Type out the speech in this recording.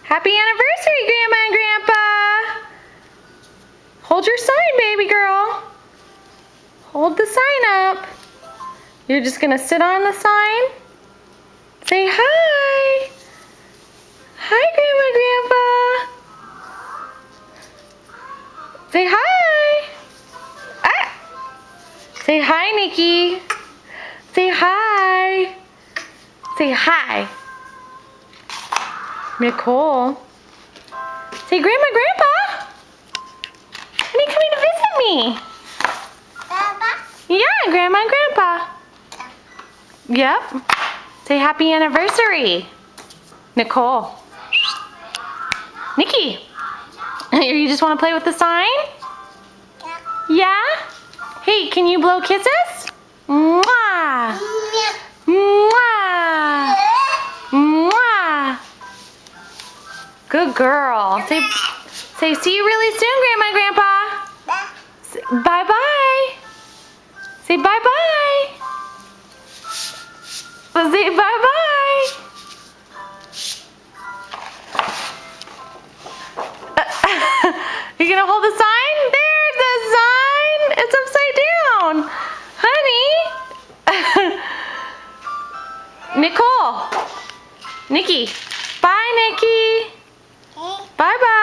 Happy anniversary, Grandma and Grandpa! Hold your sign, baby girl. Hold the sign up. You're just gonna sit on the sign? Say hi. Hi, Grandma and Grandpa. Say hi. Ah. Say hi, Nikki. Say hi. Say hi. Nicole. Say, Grandma, Grandpa. When are you coming to visit me? Grandpa? Yeah, Grandma and Grandpa. Yep. Say happy anniversary. Nicole. Nikki. You just want to play with the sign? Yeah. Yeah? Hey, can you blow kisses? Mwah. Mwah. Mwah. Good girl. Say see you really soon, Grandma and Grandpa. Bye-bye. Say bye-bye. Say bye-bye. You gonna hold the sign? There's the sign. It's upside down. Honey. Nicole. Nikki. Bye, Nikki. Okay. Bye-bye.